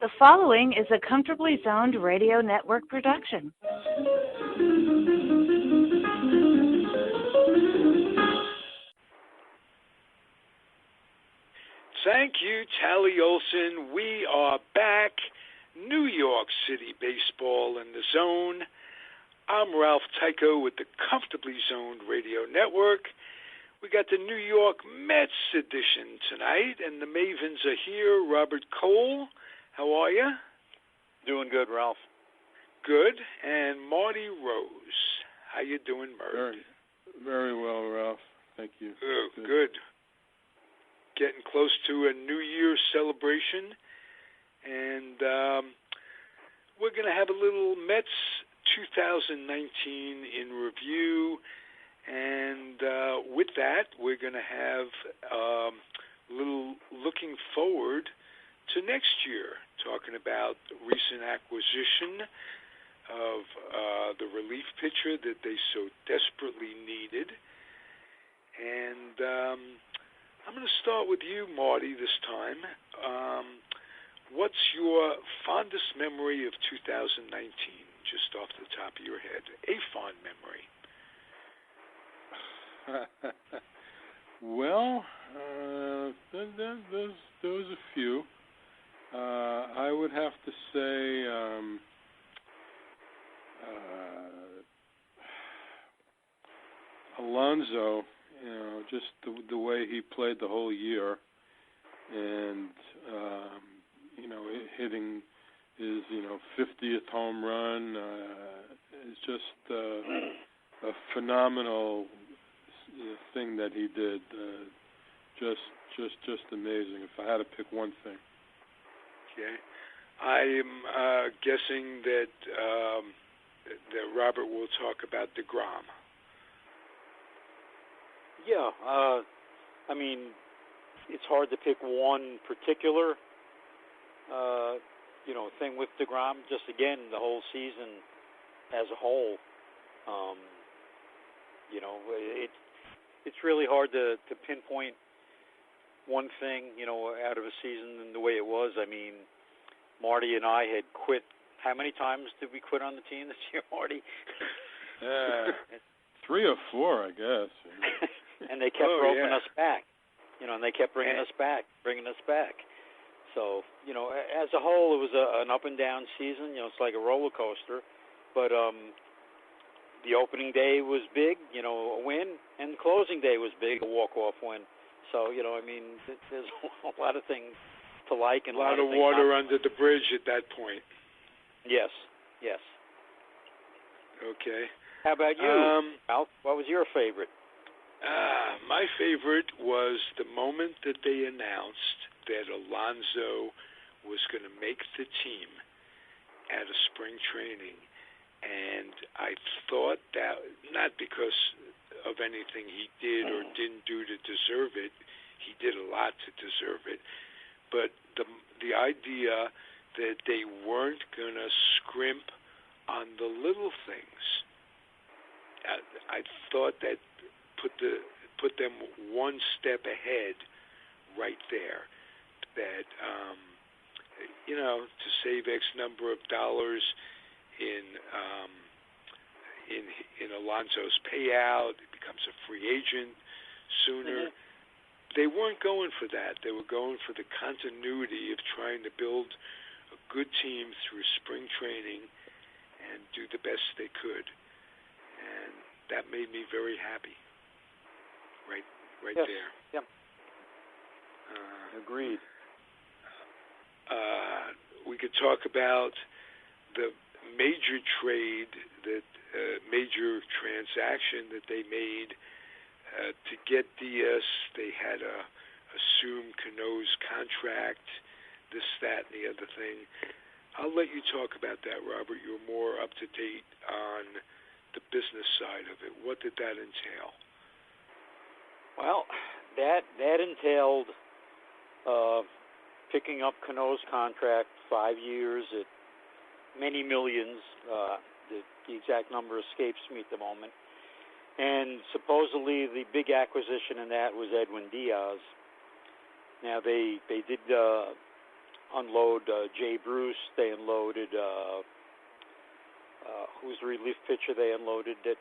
The following is a Comfortably Zoned Radio Network production. Thank you, Tally Olson. We are back. New York City baseball in the zone. I'm Ralph Tyko with the Comfortably Zoned Radio Network. We got the New York Mets edition tonight, and the Mavens are here. Robert Cole, how are you? Doing good, Ralph. Good. And Marty Rose, how you doing, Marty? Very, very well, Ralph. Thank you. Oh, good. Getting close to a New Year's celebration, and we're going to have a little Mets 2019 in review, and with that, we're going to have a little looking forward to next year, talking about the recent acquisition of the relief pitcher that they so desperately needed. And I'm going to start with you, Marty, this time. What's your fondest memory of 2019, just off the top of your head? A fond memory. Well, there was a few. I would have to say Alonso, just the way he played the whole year, and hitting his 50th home run is just a phenomenal thing that he did. Just amazing. If I had to pick one thing. Okay, I am guessing that Robert will talk about DeGrom. Yeah, I mean, it's hard to pick one particular, thing with DeGrom. Just again, the whole season as a whole, it's really hard to pinpoint one thing, out of a season and the way it was. I mean, Marty and I had quit. How many times did we quit on the team this year, Marty? 3 or 4, I guess. And they kept roping us back, and they kept bringing us back. So, as a whole, it was an up and down season. It's like a roller coaster. But the opening day was big, a win, and the closing day was big, a walk-off win. So, there's a lot of things to like. And a lot of water under the bridge at that point. Yes. Okay. How about you, Ralph? What was your favorite? My favorite was the moment that they announced that Alonso was going to make the team at a spring training. And I thought that, not because of anything he did or didn't do to deserve it, he did a lot to deserve it, but the idea that they weren't going to scrimp on the little things, I thought that put them one step ahead right there. That to save X number of dollars in Alonso's payout, he becomes a free agent sooner. Mm-hmm. They weren't going for that. They were going for the continuity of trying to build a good team through spring training and do the best they could. And that made me very happy. Right yes. there. Yep. Agreed. We could talk about the major trade, major transaction that they made to get Diaz. They had to assume Cano's contract, this, that, and the other thing. I'll let you talk about that, Robert. You're more up to date on the business side of it. What did that entail? Well, that entailed picking up Cano's contract, 5 years at many millions. The exact number escapes me at the moment. And supposedly the big acquisition in that was Edwin Diaz. Now they did unload Jay Bruce. They unloaded who's the relief pitcher they unloaded that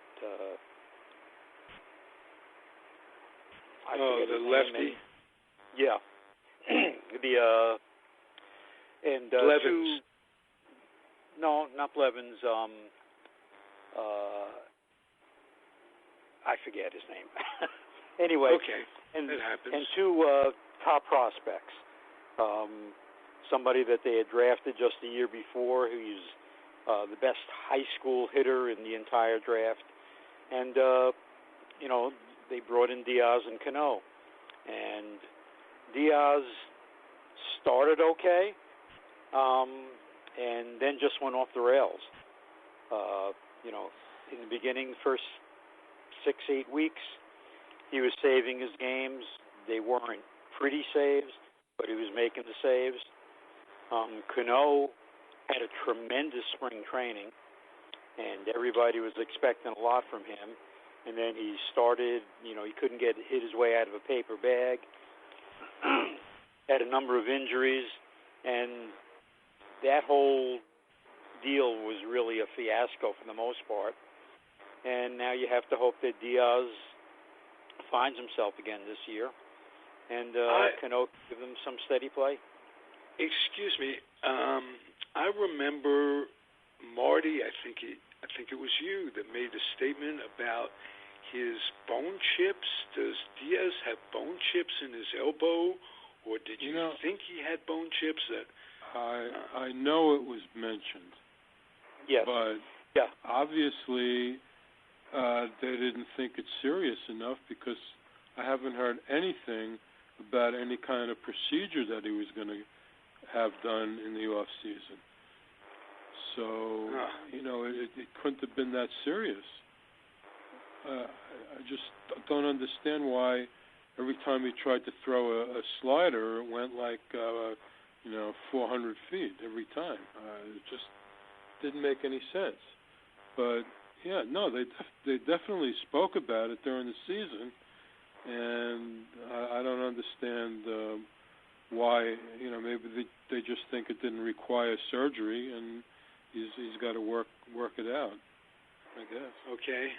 the lefty. Yeah. The and Blevins. No, not Blevins. I forget his name. Anyway, okay, and that happens. And two top prospects. Somebody that they had drafted just the year before, who's the best high school hitter in the entire draft, and they brought in Diaz and Cano, and Diaz started okay, and then just went off the rails. In the beginning, first 6-8 weeks, he was saving his games. They weren't pretty saves, but he was making the saves. Cano had a tremendous spring training, and everybody was expecting a lot from him. And then he started, he couldn't hit his way out of a paper bag, had a number of injuries, and that whole deal was really a fiasco for the most part. And now you have to hope that Diaz finds himself again this year, and Cano give them some steady play. Excuse me, I remember Marty. I think it was you that made a statement about his bone chips. Does Diaz have bone chips in his elbow, or did you think he had bone chips? I know it was mentioned. Yes. But obviously they didn't think it's serious enough, because I haven't heard anything about any kind of procedure that he was going to have done in the off season. So it couldn't have been that serious. I just don't understand why every time he tried to throw a slider, it went like 400 feet every time. It just didn't make any sense. But they definitely spoke about it during the season, and I don't understand why. Maybe they just think it didn't require surgery, and he's got to work it out, I guess. Okay.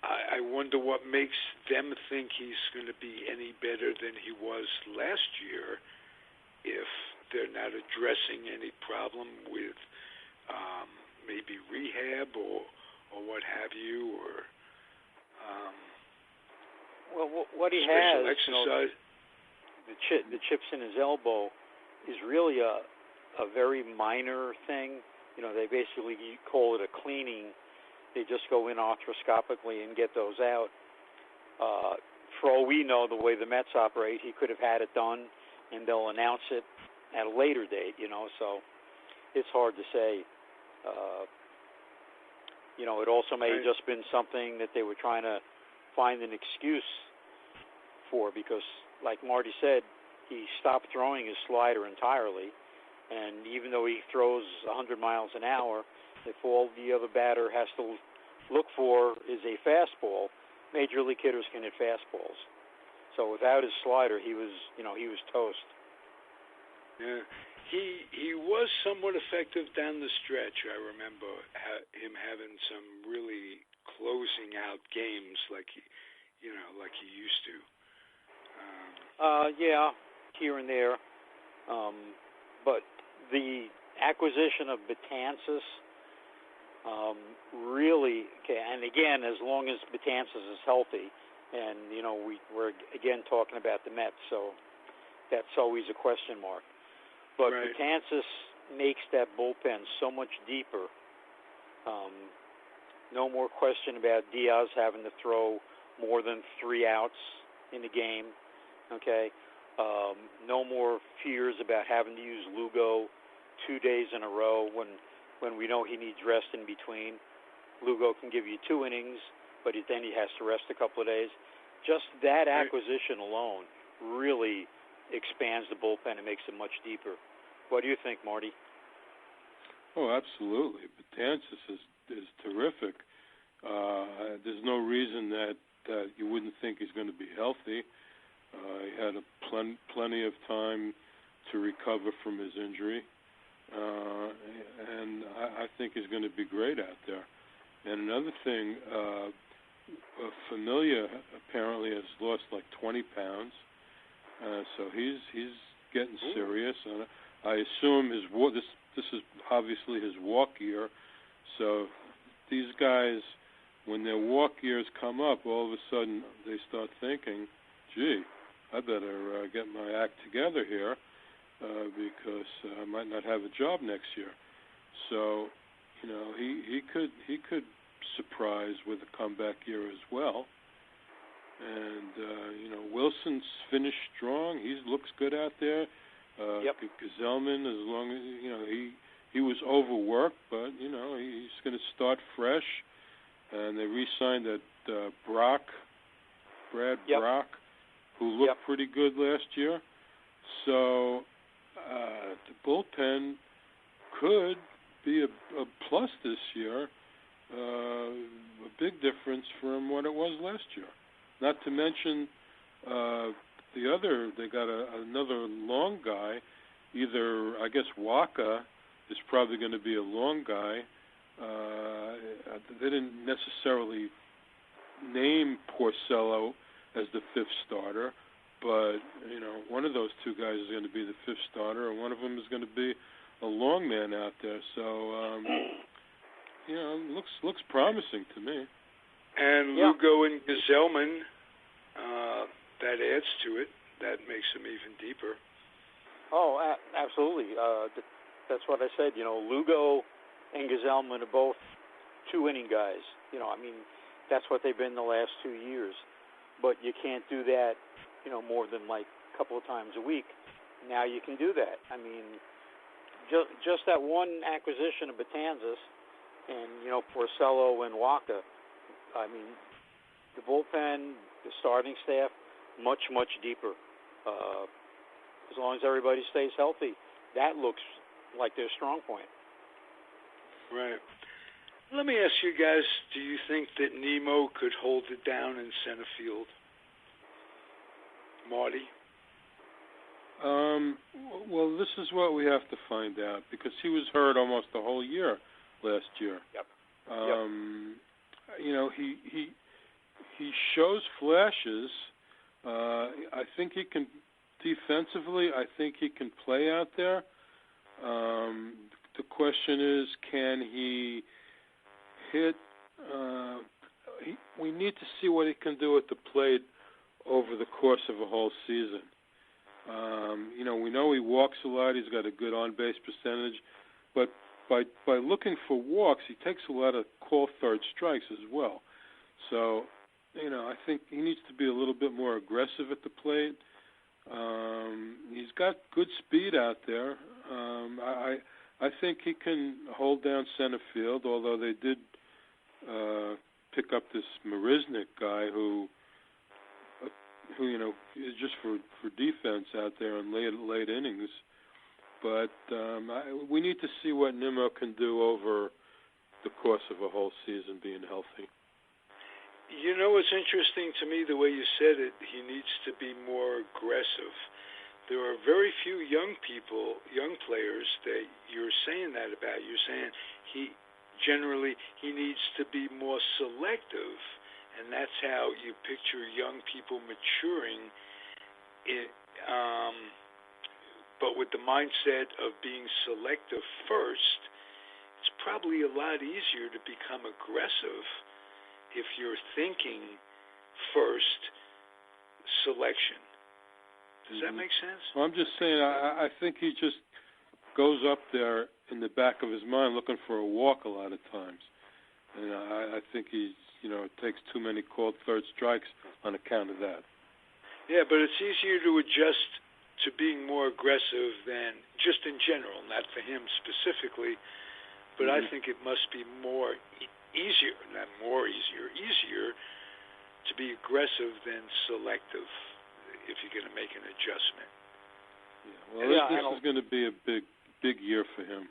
I wonder what makes them think he's going to be any better than he was last year, if they're not addressing any problem with maybe rehab or what have you, or what he special has, exercise. The chips in his elbow is really a very minor thing. They basically call it a cleaning. They just go in arthroscopically and get those out. For all we know, the way the Mets operate, he could have had it done, and they'll announce it at a later date, so it's hard to say. It also may have just been something that they were trying to find an excuse for, because, like Marty said, he stopped throwing his slider entirely, and even though he throws 100 miles an hour, if all the other batter has to look for is a fastball, major league hitters can hit fastballs. So without his slider, he was toast. Yeah, he was somewhat effective down the stretch. I remember him having some really closing out games like he used to. Here and there. But the acquisition of Betances really, and again, as long as Betances is healthy, and we're again talking about the Mets, so that's always a question mark. But right. Betances makes that bullpen so much deeper. No more question about Diaz having to throw more than 3 outs in a game. Okay, no more fears about having to use Lugo 2 days in a row when we know he needs rest in between. Lugo can give you 2 innings, but then he has to rest a couple of days. Just that acquisition alone really expands the bullpen and makes it much deeper. What do you think, Marty? Oh, absolutely. Betances is terrific. There's no reason that you wouldn't think he's going to be healthy. He had plenty of time to recover from his injury, and I think he's going to be great out there. And another thing, Familia apparently has lost like 20 pounds, so he's getting serious. And I assume this is obviously his walk year, so these guys, when their walk years come up, all of a sudden they start thinking, gee, I better get my act together here because I might not have a job next year. So, he could surprise with a comeback year as well. And Wilson's finished strong. He looks good out there. Gazelman, as long as he was overworked, but he's going to start fresh. And they re-signed that Brad Brock, who looked pretty good last year. So the bullpen could be a plus this year, a big difference from what it was last year. Not to mention they got another long guy. Either, I guess, Waka is probably going to be a long guy. They didn't necessarily name Porcello as the fifth starter, but one of those two guys is going to be the fifth starter, and one of them is going to be a long man out there. So looks promising to me. And Lugo and Gazelman, that adds to it. That makes them even deeper. Oh, absolutely. That's what I said. Lugo and Gazelman are both two-inning guys. That's what they've been the last 2 years. But you can't do that, more than like a couple of times a week. Now you can do that. Just that one acquisition of Betanzas and, Porcello and Waka, the bullpen, the starting staff, much, much deeper. As long as everybody stays healthy, that looks like their strong point. Right. Let me ask you guys, do you think that Nemo could hold it down in center field? Marty? Well, this is what we have to find out, because he was hurt almost the whole year last year. Yep. He shows flashes. I think he can defensively. I think he can play out there. The question is, can he hit? We need to see what he can do at the plate over the course of a whole season. We know he walks a lot. He's got a good on-base percentage, but by looking for walks, he takes a lot of called third strikes as well. So, I think he needs to be a little bit more aggressive at the plate. He's got good speed out there. I think he can hold down center field, although they did pick up this Marisnik guy who is just for defense out there in late innings. But we need to see what Nimmo can do over the course of a whole season being healthy. It's interesting to me the way you said it. He needs to be more aggressive. There are very few young players that you're saying that about. You're saying he needs to be more selective, and that's how you picture young people maturing. But with the mindset of being selective first, it's probably a lot easier to become aggressive if you're thinking first selection. Does that make sense? Well, I'm just saying, I think he just goes up there in the back of his mind looking for a walk a lot of times. And I think he, takes too many called third strikes on account of that. Yeah, but it's easier to adjust to being more aggressive than just in general, not for him specifically. But I think it must be easier to be aggressive than selective if you're going to make an adjustment. Yeah, well, this is going to be a big year for him.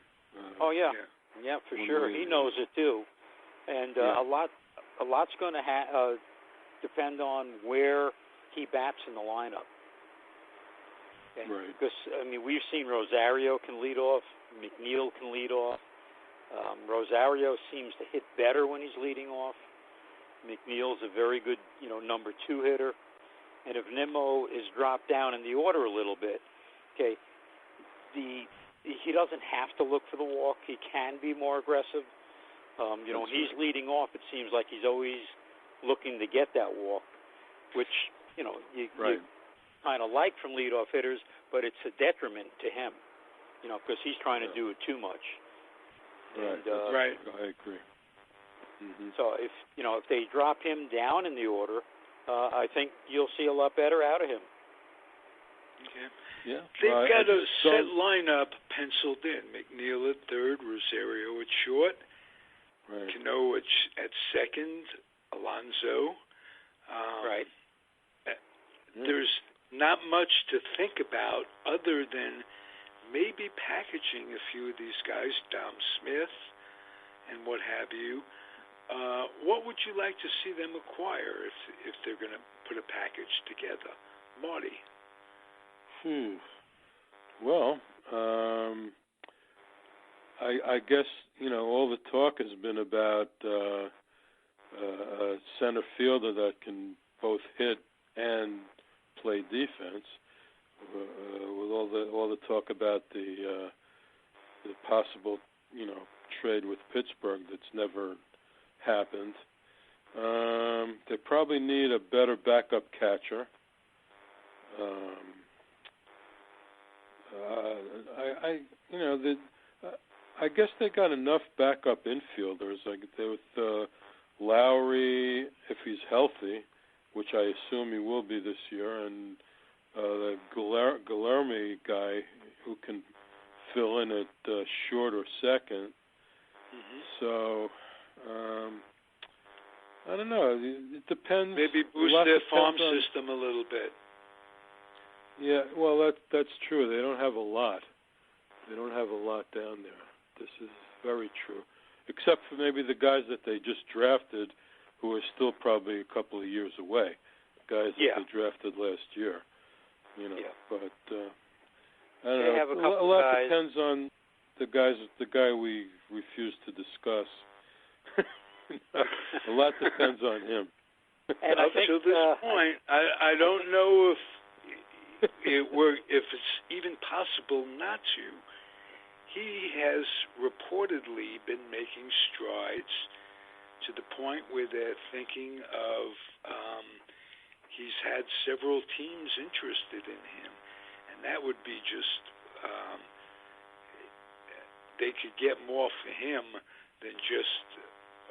Yeah, for sure. He knows it too, and a lot's going to depend on where he bats in the lineup. Okay? Right. Because, we've seen Rosario can lead off, McNeil can lead off. Rosario seems to hit better when he's leading off. McNeil's a very good, number 2 hitter. And if Nimmo is dropped down in the order a little bit, okay, he doesn't have to look for the walk. He can be more aggressive. When he's leading off, it seems like he's always looking to get that walk, which, you kind of like from leadoff hitters, but it's a detriment to him, because he's trying to do it too much. Right. And, right. I agree. Mm-hmm. So if they drop him down in the order, I think you'll see a lot better out of him. Okay. Yeah. They've got a set lineup penciled in. McNeil at third, Rosario at short, right. Cano at second, Alonso. Right. There's not much to think about other than maybe packaging a few of these guys, Dom Smith and what have you. What would you like to see them acquire if they're going to put a package together? Marty? Well, I guess, all the talk has been about a center fielder that can both hit and play defense. With all the talk about the possible, trade with Pittsburgh that's never happened. They probably need a better backup catcher. I guess they got enough backup infielders. Like with Lowry, if he's healthy, which I assume he will be this year, and the Guilherme guy who can fill in at short or second. Mm-hmm. So, I don't know. It depends. Maybe boost their farm system a little bit. Yeah, well, that's true. They don't have a lot. They don't have a lot down there. This is very true. Except for maybe the guys that they just drafted, who are still probably a couple of years away. Guys that they drafted last year. But I don't know. Have a couple a lot guys. Depends on the guy we refuse to discuss. A lot depends on him. And up to this point, I don't know if it's even possible not to. He has reportedly been making strides to the point where they're thinking of he's had several teams interested in him, and that would be just they could get more for him than just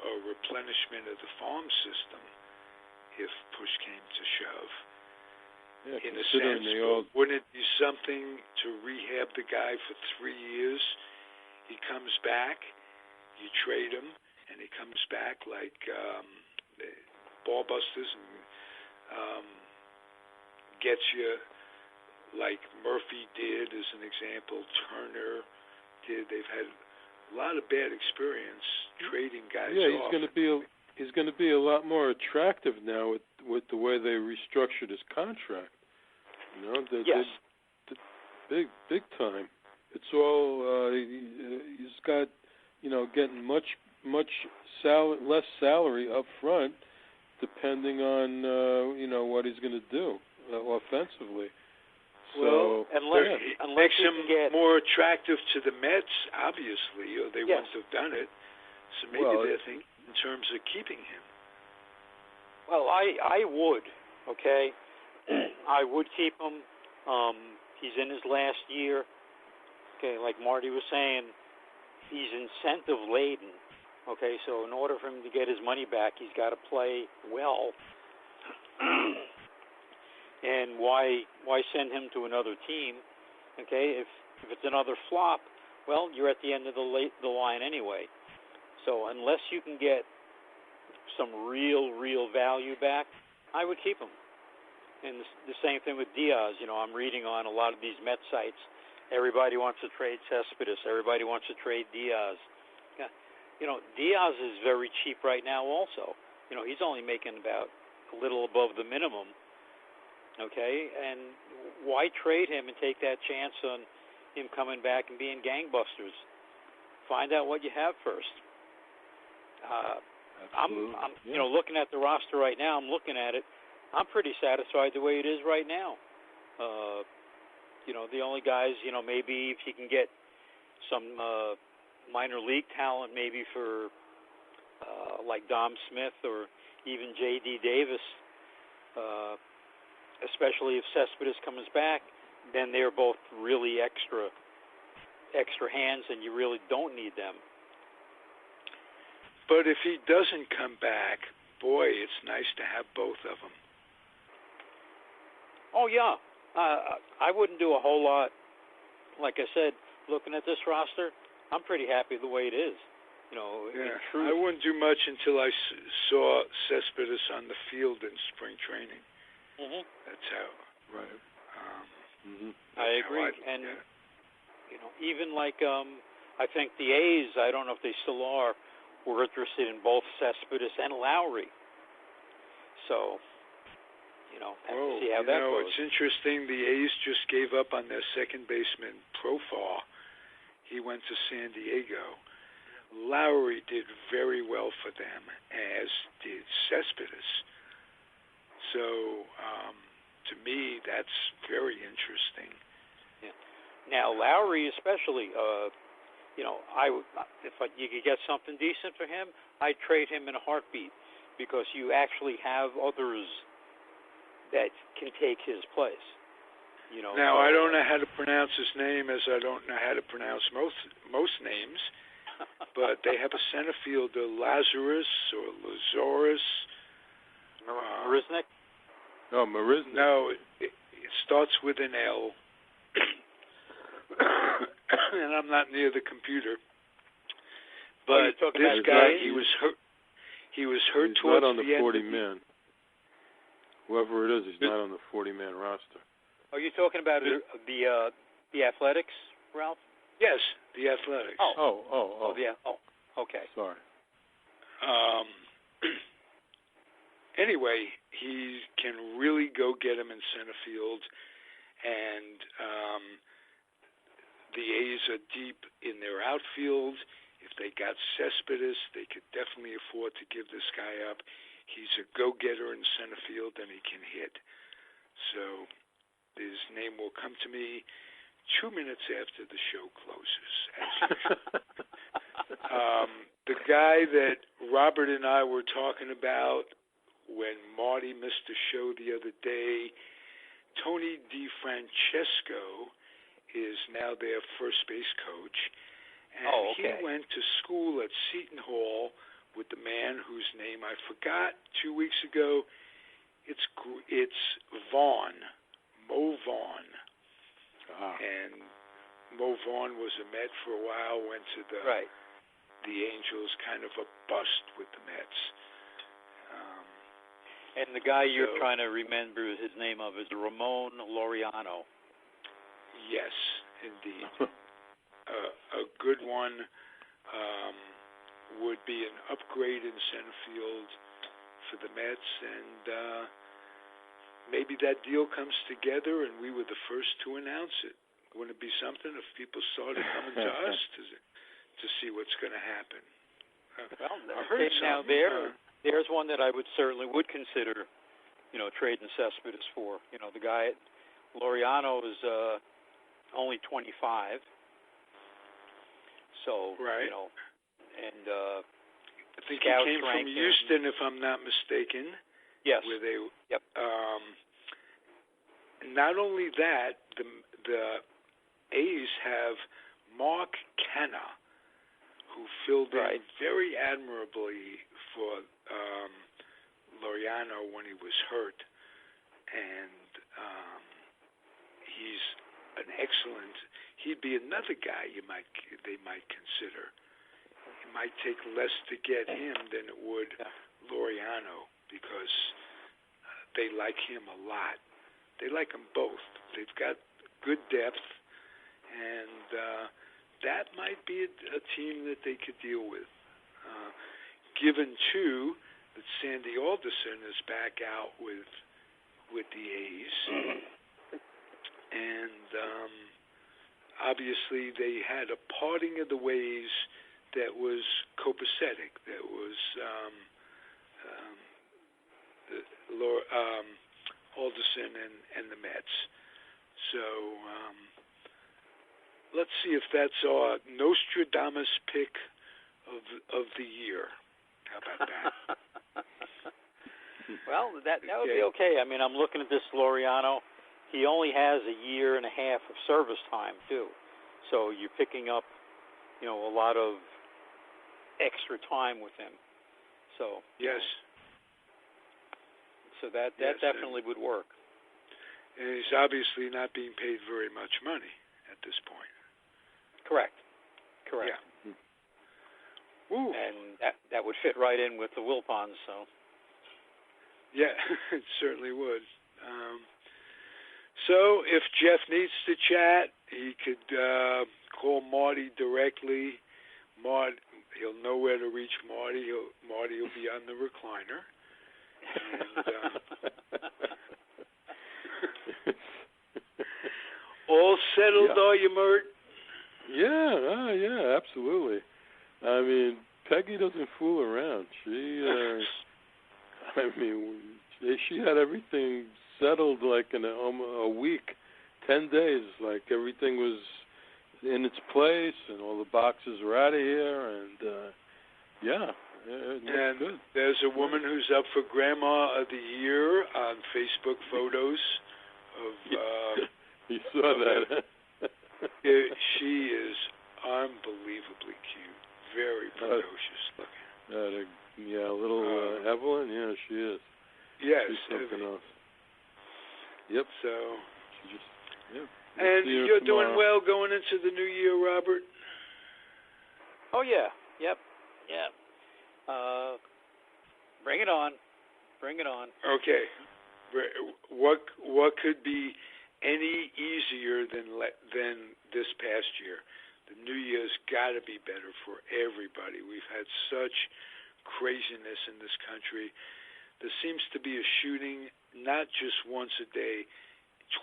a replenishment of the farm system if push came to shove. Yeah, in a sense, wouldn't it be something to rehab the guy for 3 years? He comes back, you trade him, and he comes back like ball busters and gets you like Murphy did, as an example, Turner did. They've had a lot of bad experience trading guys off. He's going to be a lot more attractive now with the way they restructured his contract. Yes. Big time. It's all he's got, getting much less salary up front, depending on what he's going to do offensively. Well, so, it makes him more attractive to the Mets, obviously, or they wouldn't have done it. So maybe they're thinking in terms of keeping him. Well, I would, okay? I would keep him. He's in his last year. Okay, like Marty was saying, he's incentive-laden. Okay, so in order for him to get his money back, he's got to play well. And why send him to another team? Okay, if it's another flop, well, you're at the end of the line anyway. So unless you can get some real value back, I would keep him. And the same thing with Diaz. I'm reading on a lot of these Met sites. Everybody wants to trade Cespedes. Everybody wants to trade Diaz. Diaz is very cheap right now also. He's only making about a little above the minimum. Okay, and why trade him and take that chance on him coming back and being gangbusters? Find out what you have first. I'm looking at the roster right now. I'm looking at it. I'm pretty satisfied the way it is right now. The only guys, maybe if you can get some minor league talent, maybe for like Dom Smith or even J.D. Davis, especially if Cespedes comes back, then they're both really extra hands, and you really don't need them. But if he doesn't come back, boy, it's nice to have both of them. Oh, yeah. I wouldn't do a whole lot. Like I said, looking at this roster, I'm pretty happy the way it is. I wouldn't do much until I saw Cespedes on the field in spring training. Mm-hmm. That's how. Right. I agree. Even like I think the A's, I don't know if they still are, were interested in both Cespedes and Lowry. So, have to see how that goes. It's interesting. The A's just gave up on their second baseman, Profar. He went to San Diego. Lowry did very well for them, as did Cespedes. So, to me, that's very interesting. Yeah. Now, Lowry especially, if you could get something decent for him, I'd trade him in a heartbeat, because you actually have others that can take his place. Now, I don't know how to pronounce his name, as I don't know how to pronounce most names, but they have a center fielder, Lazarus or Lazarus. Marisnik? No, Marisnik. No, it starts with an L. And I'm not near the computer. But this guy, he was hurt. He was hurt he's towards not on the 40 end. men. Whoever it is, he's not on the 40-man roster. Are you talking about the Athletics, Ralph? Yes, the Athletics. Okay. Sorry. Anyway, he can really go get him in center field, and the A's are deep in their outfield. If they got Cespedes, they could definitely afford to give this guy up. He's a go-getter in center field, and he can hit. So his name will come to me 2 minutes after the show closes, as usual. The guy that Robert and I were talking about when Marty missed the show the other day, Tony DeFrancesco, is now their first base coach. And he went to school at Seton Hall with the man whose name I forgot 2 weeks ago. It's Vaughn, Mo Vaughn. And Mo Vaughn was a Met for a while, went to the Angels, kind of a bust with the Mets. And the guy you're trying to remember his name of is Ramon Laureano. Yes, indeed. A good one would be an upgrade in center field for the Mets, and maybe that deal comes together and we were the first to announce it. Wouldn't it be something if people started coming to us to see what's going to happen? Well, now there's one that I would consider, trading Cespedes for. The guy at Laureano is only 25. So, and I think he came from Houston, if I'm not mistaken. Yes. Where they, not only that, the A's have Mark Canha, who filled in very admirably for Laureano when he was hurt, and he's an excellent. He'd be another guy they might consider. It might take less to get him than it would Laureano, because they like him a lot. They like them both. They've got good depth, and that might be a team that they could deal with. Given, too, that Sandy Alderson is back out with with the A's. And obviously they had a parting of the ways that was copacetic, that was Alderson and the Mets. So let's see if that's our Nostradamus pick of the year. How about that? Well, that would be okay. I mean, I'm looking at this Laureano. He only has a year and a half of service time too, so you're picking up, a lot of extra time with him. So yes. So that definitely would work. And he's obviously not being paid very much money at this point. Correct. Yeah. Ooh. And that would fit right in with the Wilpons, so. Yeah, it certainly would. So if Jeff needs to chat, he could call Marty directly. He'll know where to reach Marty. Marty will be on the recliner. And, all settled, are you, Mert? Yeah, absolutely. I mean, Peggy doesn't fool around. She had everything settled like in a week, 10 days. Like everything was in its place, and all the boxes were out of here, and and good. There's a woman who's up for Grandma of the Year on Facebook photos of. You saw that. She is unbelievably cute, very precocious looking. Little Evelyn. Yeah, she is. Yes, she's something else. Yep. So. Yep. And you're doing well going into the new year, Robert? Oh, yeah. Yep. Yeah. Bring it on. Bring it on. Okay. What could be any easier than this past year? The new year's got to be better for everybody. We've had such craziness in this country. There seems to be a shooting not just once a day,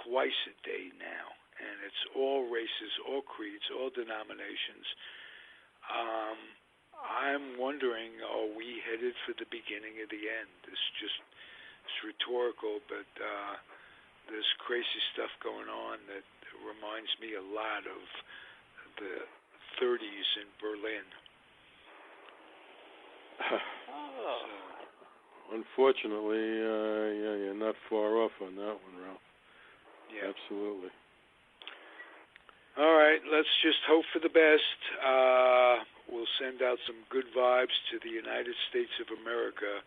twice a day now. And it's all races, all creeds, all denominations. I'm wondering, are we headed for the beginning of the end? It's rhetorical, but there's crazy stuff going on that reminds me a lot of the 30s in Berlin. Unfortunately, you're not far off on that one, Ralph. Yeah. Absolutely. All right, let's just hope for the best. We'll send out some good vibes to the United States of America,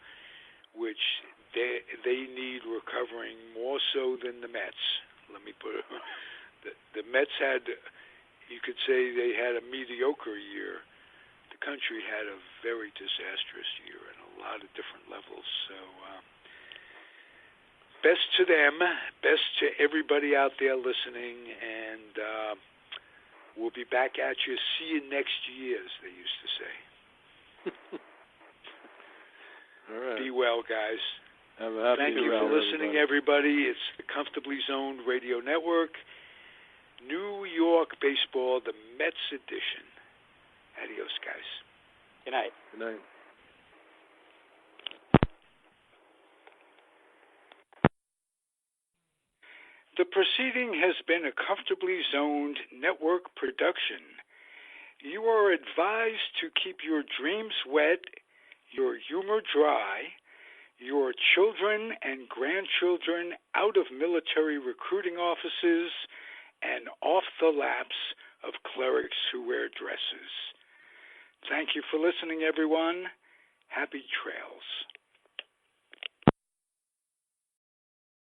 which they need recovering more so than the Mets. Let me put it. The Mets had, you could say, they had a mediocre year. The country had a very disastrous year in a lot of different levels. So best to them, best to everybody out there listening, and we'll be back at you. See you next year, as they used to say. All right. Be well, guys. Have a happy Thank you for listening, everybody. It's the Comfortably Zoned Radio Network, New York Baseball, the Mets edition. Adios, guys. Good night. Good night. The proceeding has been a Comfortably Zoned Network production. You are advised to keep your dreams wet, your humor dry, your children and grandchildren out of military recruiting offices and off the laps of clerics who wear dresses. Thank you for listening, everyone. Happy trails.